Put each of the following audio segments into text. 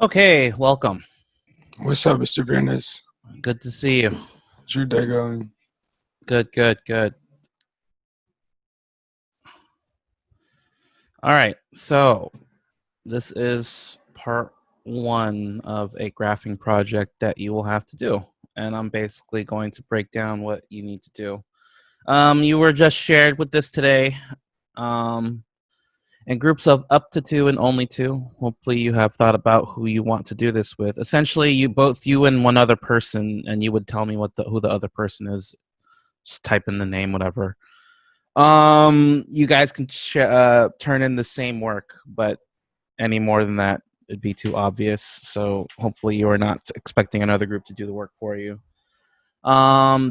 Okay, welcome. What's up, Mr. Viernes? Good to see you. How's your day going? Good. All right, so this is part one of a graphing project that you will have to do. And I'm basically going to break down what you need to do. You were just shared with this today in groups of up to 2 and only 2. Hopefully you have thought about who you want to do this with. Essentially, you and one other person, and you would tell me who the other person is. Just type in the name, whatever. You guys can turn in the same work, but any more than that, it'd be too obvious. So hopefully you are not expecting another group to do the work for you.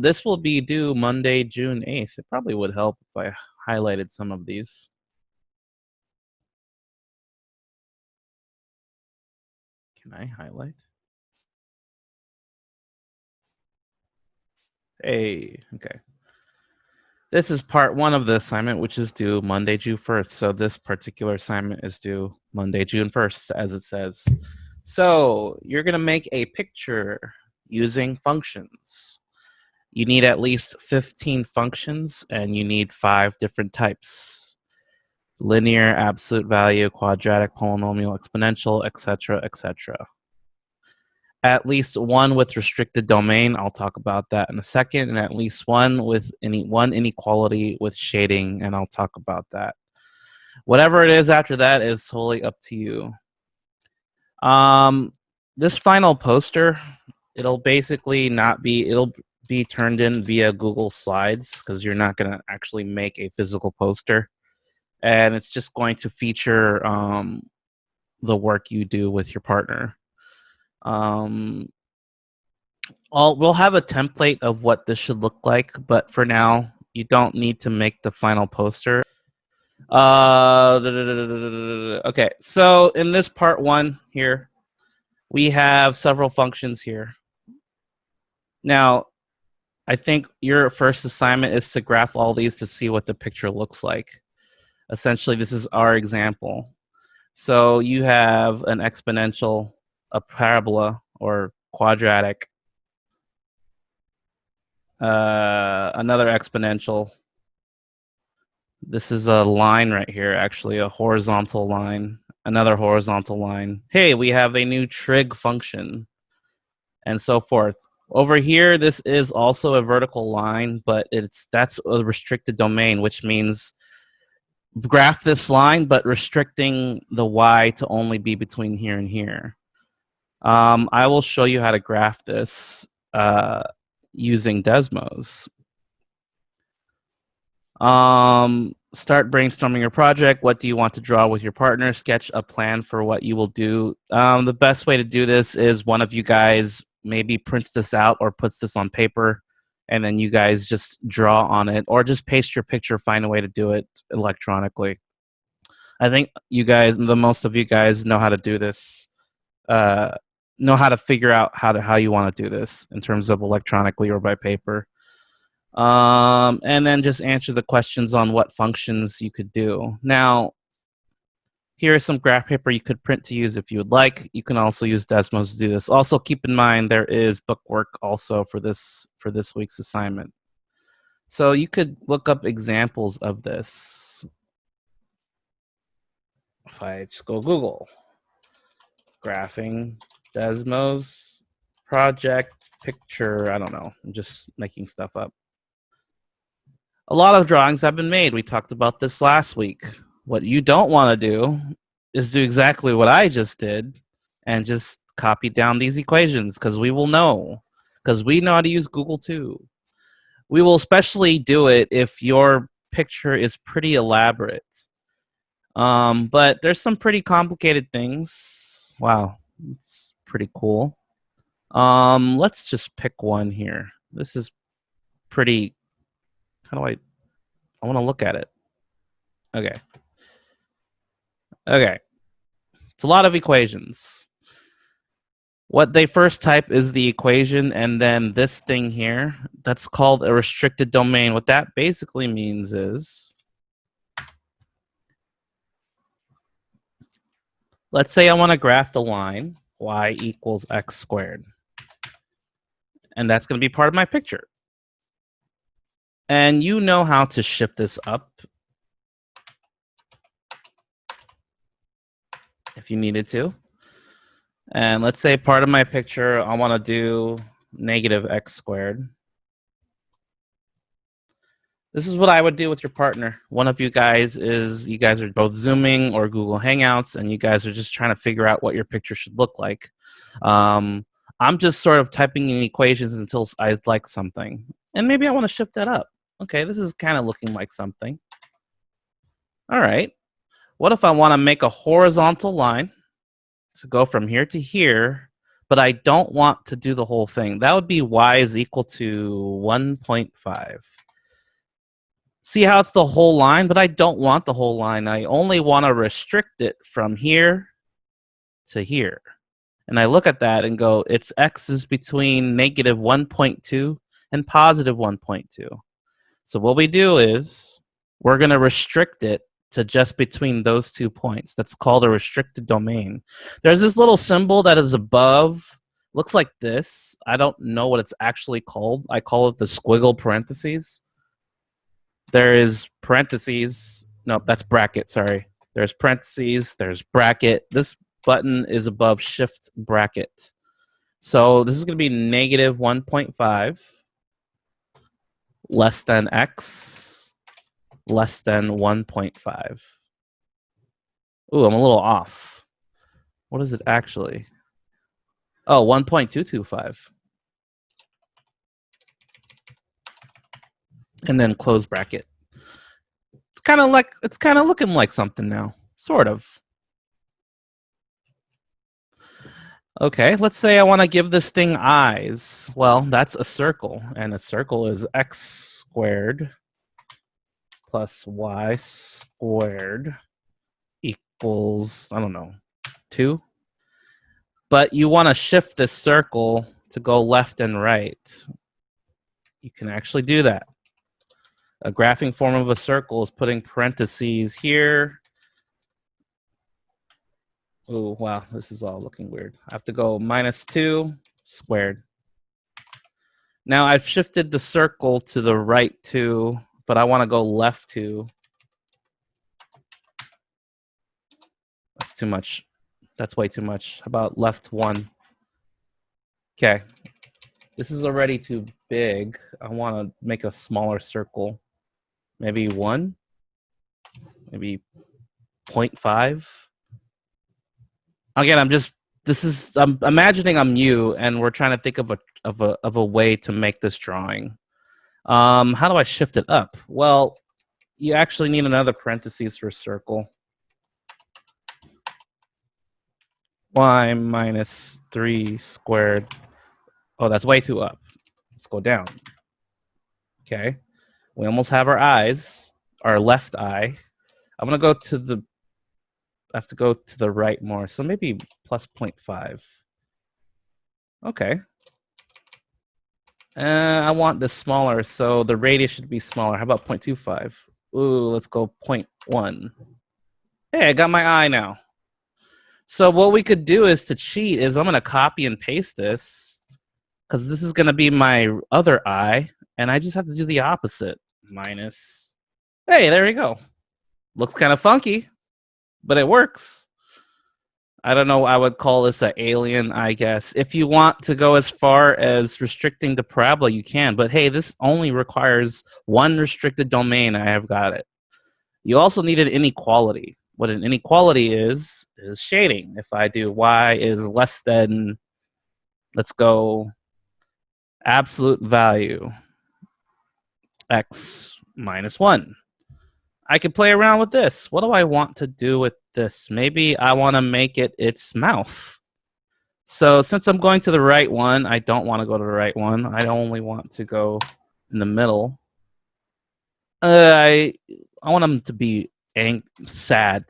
This will be due Monday, June 8th. It probably would help if I highlighted some of these. Can I highlight? Hey, okay. This is part one of the assignment, which is due Monday, June 1st. So this particular assignment is due Monday, June 1st, as it says. So you're going to make a picture using functions. You need at least 15 functions, and you need 5 different types: linear, absolute value, quadratic, polynomial, exponential, etc., etc. At least one with restricted domain. I'll talk about that in a second. And at least one with one inequality with shading, and I'll talk about that. Whatever it is after that is totally up to you. This final poster, it'll basically not be, it'll be turned in via Google Slides, because you're not going to actually make a physical poster. And it's just going to feature the work you do with your partner. We'll have a template of what this should look like, but for now, you don't need to make the final poster. Okay, so in this part one here, we have several functions here. Now, I think your first assignment is to graph all these to see what the picture looks like. Essentially, this is our example. So you have an exponential, a parabola, or quadratic, another exponential. This is a line right here, actually, a horizontal line, another horizontal line. Hey, we have a new trig function, and so forth. Over here, this is also a vertical line, but that's a restricted domain, which means graph this line, but restricting the y to only be between here and here. I will show you how to graph this using Desmos. Start brainstorming your project. What do you want to draw with your partner? Sketch a plan for what you will do. The best way to do this is one of you guys maybe prints this out or puts this on paper, and then you guys just draw on it, or just paste your picture, find a way to do it electronically. I think most of you guys know how to do this, know how to figure out how you want to do this in terms of electronically or by paper. And then just answer the questions on what functions you could do. Now, here is some graph paper you could print to use if you would like. You can also use Desmos to do this. Also, keep in mind there is bookwork also for this week's assignment. So you could look up examples of this. If I just go Google, graphing Desmos project picture, I don't know, I'm just making stuff up. A lot of drawings have been made. We talked about this last week. What you don't want to do is do exactly what I just did and just copy down these equations, because we will know, because we know how to use Google too. We will especially do it if your picture is pretty elaborate. But there's some pretty complicated things. Wow, it's pretty cool. Let's just pick one here. This is pretty. How do I want to look at it. Okay. Okay. It's a lot of equations. What they first type is the equation, and then this thing here, that's called a restricted domain. What that basically means is, let's say I want to graph the line, y equals x squared. And that's going to be part of my picture. And you know how to shift this up if you needed to. And let's say part of my picture, I want to do negative x squared. This is what I would do with your partner. One of you guys are both Zooming or Google Hangouts, and you guys are just trying to figure out what your picture should look like. I'm just sort of typing in equations until I like something. And maybe I want to shift that up. Okay, this is kind of looking like something. All right. What if I want to make a horizontal line to go from here to here, but I don't want to do the whole thing? That would be y is equal to 1.5. See how it's the whole line, but I don't want the whole line. I only want to restrict it from here to here. And I look at that and go, its x is between negative 1.2 and positive 1.2. So what we do is we're going to restrict it to just between those 2 points. That's called a restricted domain. There's this little symbol that is above, looks like this. I don't know what it's actually called. I call it the squiggle parentheses. There is parentheses. No, that's bracket, sorry. There's parentheses, there's bracket. This button is above shift bracket. So this is going to be negative 1.5 less than x less than 1.5. Ooh, I'm a little off. What is it actually? Oh, 1.225. And then close bracket. It's kind of looking like something now, sort of. Okay, let's say I want to give this thing eyes. Well, that's a circle, and a circle is x squared plus y squared equals, I don't know, 2. But you want to shift this circle to go left and right. You can actually do that. A graphing form of a circle is putting parentheses here. Oh, wow, this is all looking weird. I have to go -2 squared. Now I've shifted the circle to the right 2, but I want to go left 2. That's too much. That's way too much. How about left 1? Okay. This is already too big. I want to make a smaller circle. Maybe 1? Maybe 0.5? Again, I'm imagining I'm you, and we're trying to think of a way to make this drawing. How do I shift it up? Well, you actually need another parentheses for circle. Y minus 3 squared. Oh, that's way too up. Let's go down. Okay. We almost have our eyes, our left eye. I'm going to go to the, I have to go to the right more. So maybe plus 0.5. Okay. I want this smaller, so the radius should be smaller. How about 0.25? Ooh, let's go 0.1. Hey, I got my eye now. So what we could do is to cheat is I'm going to copy and paste this because this is going to be my other eye, and I just have to do the opposite. Minus. Hey, there we go. Looks kind of funky, but it works. I don't know. I would call this an alien, I guess. If you want to go as far as restricting the parabola, you can. But hey, this only requires one restricted domain. I have got it. You also need an inequality. What an inequality is shading. If I do y is less than, let's go, absolute value, x minus 1. I can play around with this. What do I want to do with this? Maybe I want to make it its mouth. So since I'm going to the right one, I don't want to go to the right one. I only want to go in the middle. I want him to be sad,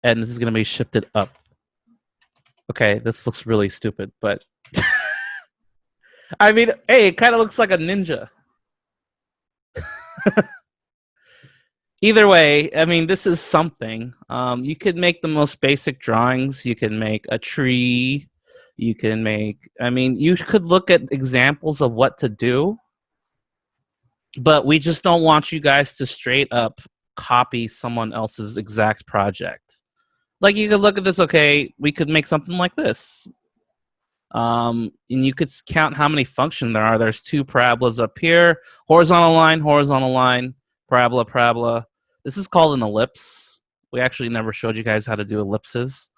and this is going to be shifted up. Okay, this looks really stupid, but I mean, hey, it kind of looks like a ninja. Either way, I mean, this is something. You could make the most basic drawings. You can make a tree, You can make, I mean, you could look at examples of what to do, but we just don't want you guys to straight up copy someone else's exact project. Like you could look at this, okay, we could make something like this. And you could count how many functions there are. There's two parabolas up here, horizontal line, parabola, parabola. This is called an ellipse. We actually never showed you guys how to do ellipses.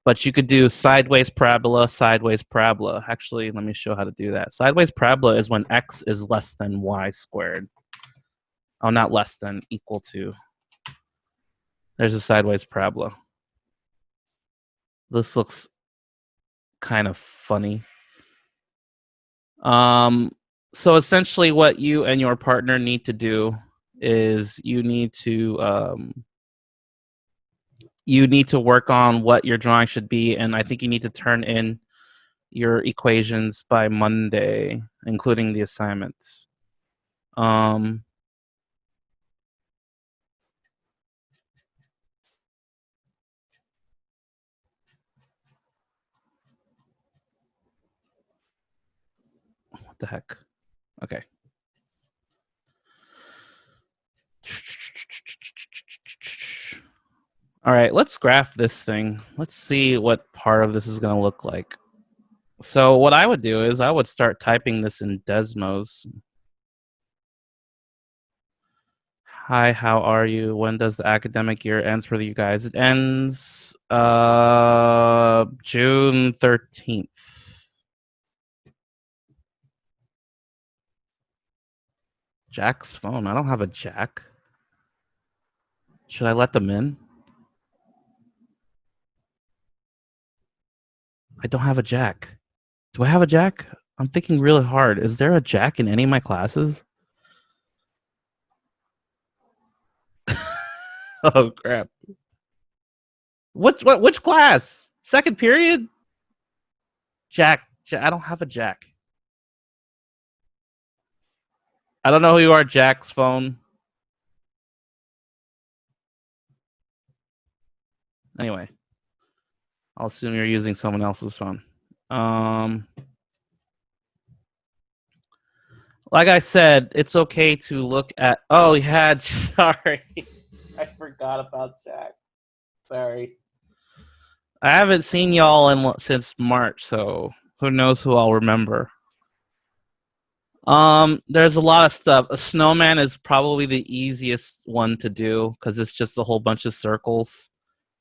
But you could do sideways parabola, sideways parabola. Actually, let me show how to do that. Sideways parabola is when x is less than y squared. Oh, not less than, equal to. There's a sideways parabola. This looks kind of funny. So essentially what you and your partner need to do is you need to work on what your drawing should be, and I think you need to turn in your equations by Monday, including the assignments. What the heck? Okay. All right, let's graph this thing. Let's see what part of this is going to look like. So what I would do is I would start typing this in Desmos. Hi, how are you? When does the academic year ends for you guys? It ends June 13th. Jack's phone. I don't have a jack. Should I let them in? I don't have a jack. Do I have a jack? I'm thinking really hard. Is there a jack in any of my classes? Oh crap. Which class? Second period? Jack. I don't have a jack. I don't know who you are, Jack's phone. Anyway, I'll assume you're using someone else's phone. Like I said, it's okay to look at. Oh, yeah, sorry. I forgot about Jack. Sorry. I haven't seen y'all since March, so who knows who I'll remember. There's a lot of stuff. A snowman is probably the easiest one to do because it's just a whole bunch of circles.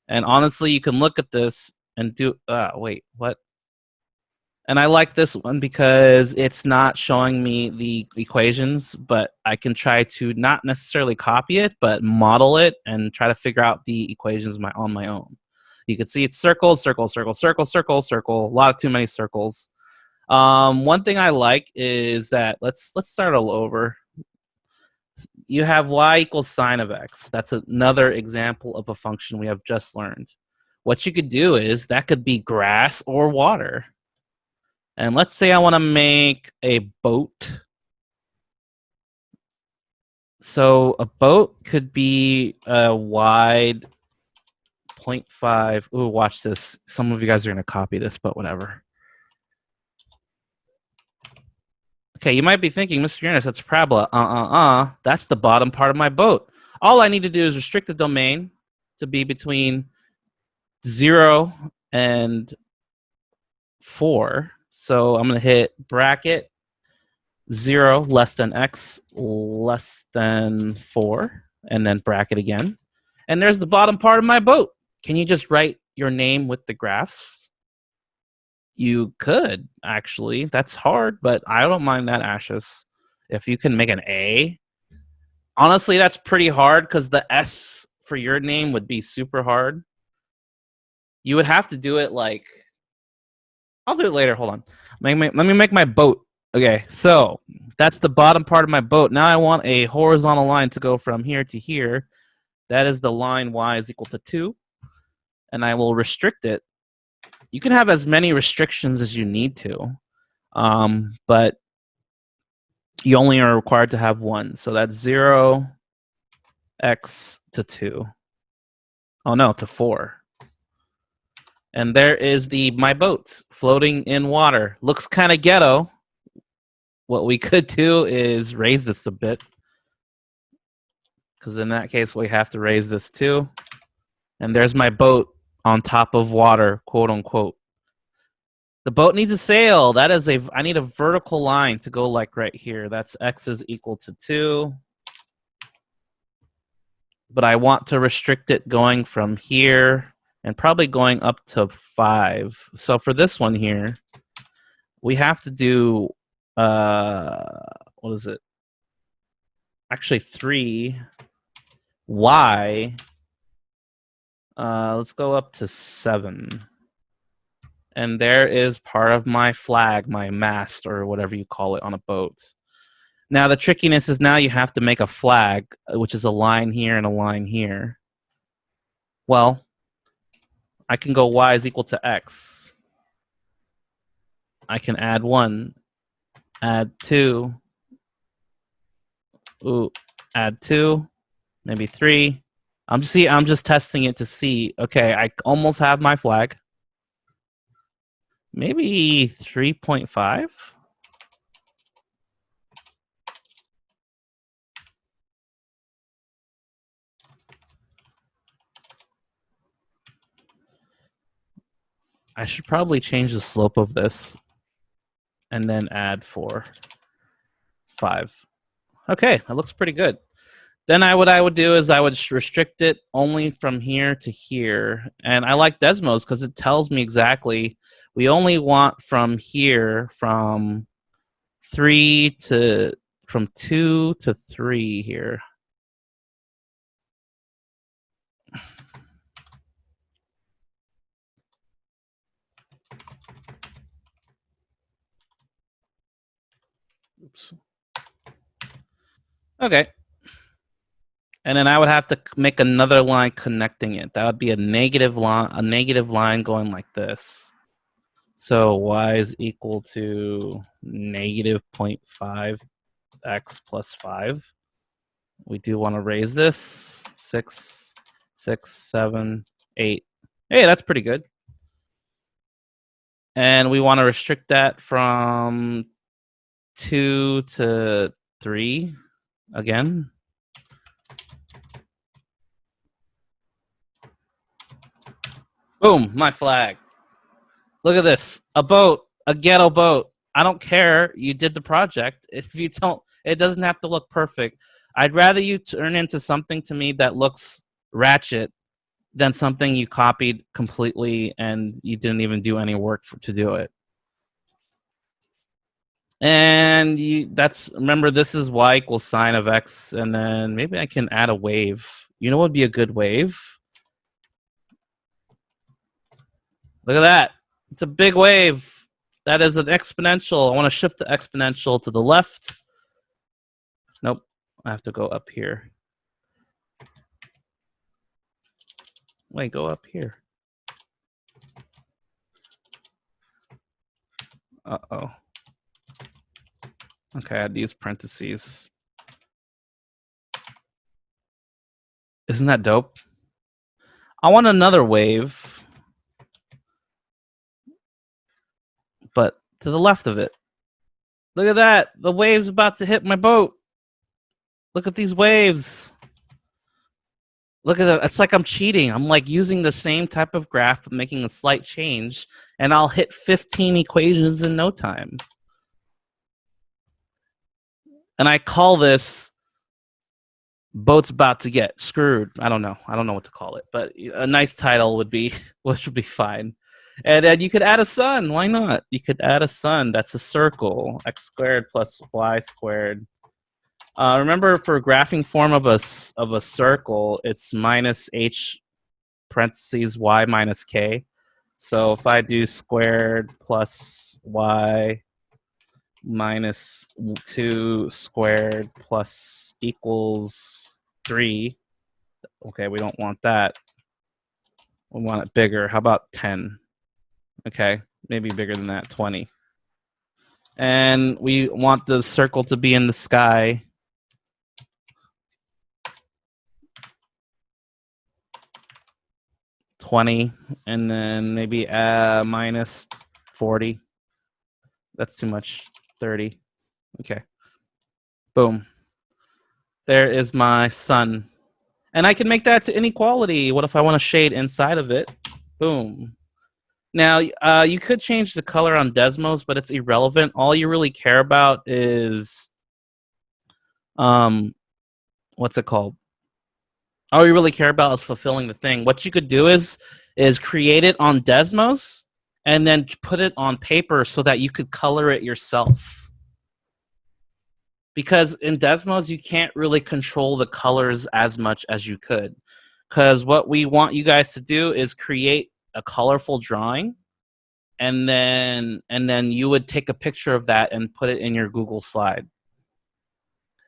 And honestly, you can look at this and do. Wait, what? And I like this one because it's not showing me the equations, but I can try to not necessarily copy it, but model it and try to figure out the equations on my own. You can see it's circle, circle, circle, circle, circle, circle. A lot of too many circles. One thing I like is that let's start all over. You have y equals sine of x. That's another example of a function we have just learned. What you could do is that could be grass or water. And let's say I want to make a boat. So a boat could be a wide 0.5. Ooh, watch this. Some of you guys are going to copy this, but whatever. Okay, you might be thinking, Mr. Viernes, that's a parabola. That's the bottom part of my boat. All I need to do is restrict the domain to be between 0 and 4. So I'm going to hit bracket 0 less than x less than 4, and then bracket again. And there's the bottom part of my boat. Can you just write your name with the graphs? You could, actually. That's hard, but I don't mind that, Ashes. If you can make an A. Honestly, that's pretty hard because the S for your name would be super hard. You would have to do it like... I'll do it later. Hold on. Let me make my boat. Okay, so that's the bottom part of my boat. Now I want a horizontal line to go from here to here. That is the line y is equal to 2. And I will restrict it. You can have as many restrictions as you need to. But you only are required to have one. So that's 0, x to 2. Oh, no, to 4. And there is my boat floating in water. Looks kind of ghetto. What we could do is raise this a bit, because in that case we have to raise this too. And there's my boat on top of water, quote unquote. The boat needs a sail. That is I need a vertical line to go like right here. That's x is equal to 2. But I want to restrict it going from here and probably going up to 5. So for this one here, we have to do, what is it? Actually 3. Y. Let's go up to 7. And there is part of my flag, my mast, or whatever you call it on a boat. Now, the trickiness is now you have to make a flag, which is a line here and a line here. Well, I can go y is equal to x. I can add 1, add 2, add 2, maybe 3. I'm just testing it to see. Okay, I almost have my flag. Maybe 3.5. I should probably change the slope of this and then add 4, 5. Okay, that looks pretty good. Then what I would do is I would restrict it only from here to here. And I like Desmos because it tells me exactly we only want from here from 2 to 3 here. Oops. Okay. And then I would have to make another line connecting it. That would be a negative line going like this. So y is equal to negative 0.5 x plus 5. We do want to raise this 6, 6, 7, 8. Hey, that's pretty good. And we want to restrict that from 2 to 3 again. Boom, my flag. Look at this. A boat, a ghetto boat. I don't care. You did the project. If you don't, it doesn't have to look perfect. I'd rather you turn into something to me that looks ratchet than something you copied completely and you didn't even do any work to do it. And remember, this is y equals sine of x, and then maybe I can add a wave. You know what would be a good wave? Look at that. It's a big wave. That is an exponential. I want to shift the exponential to the left. Nope. I have to go up here. Wait, go up here. Uh-oh. Okay, I had to use parentheses. Isn't that dope? I want another wave, but to the left of it. Look at that. The wave's about to hit my boat. Look at these waves. Look at that. It's like I'm cheating. I'm like using the same type of graph, but making a slight change, and I'll hit 15 equations in no time. And I call this boat's about to get screwed. I don't know what to call it, but a nice title would be fine. And then you could add a sun. Why not? You could add a sun. That's a circle. X squared plus y squared. Remember, for graphing form of a circle, it's minus h parentheses y minus k. So if I do squared plus y minus 2 squared plus equals 3. Okay, we don't want that. We want it bigger. How about 10? Okay, maybe bigger than that, 20. And we want the circle to be in the sky. 20, and then maybe minus 40. That's too much. 30. Okay. Boom. There is my sun. And I can make that to inequality. What if I want to shade inside of it? Boom. Now, you could change the color on Desmos, but it's irrelevant. All you really care about is, what's it called? All you really care about is fulfilling the thing. What you could do is create it on Desmos and then put it on paper so that you could color it yourself. Because in Desmos, you can't really control the colors as much as you could. Because what we want you guys to do is create a colorful drawing, and then you would take a picture of that and put it in your Google slide.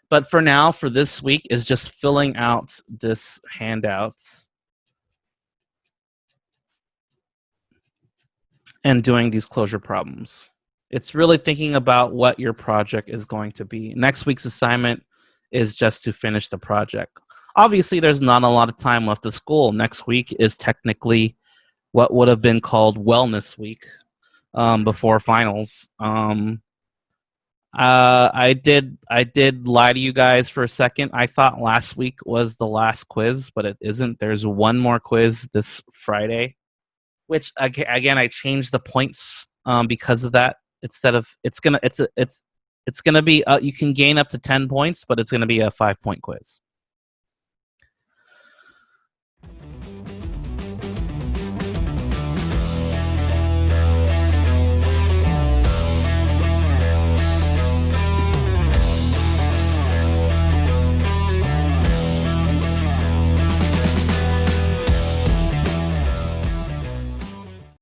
But for now, for this week, is just filling out this handout and doing these closure problems. It's really thinking about what your project is going to be. Next week's assignment is just to finish the project. Obviously, there's not a lot of time left of school. Next week is technically what would have been called wellness week, before finals. I did lie to you guys for a second. I thought last week was the last quiz, but it isn't. There's one more quiz this Friday, which again I changed the points because of that. Instead of it's gonna be you can gain up to 10 points, but it's gonna be a 5-point quiz.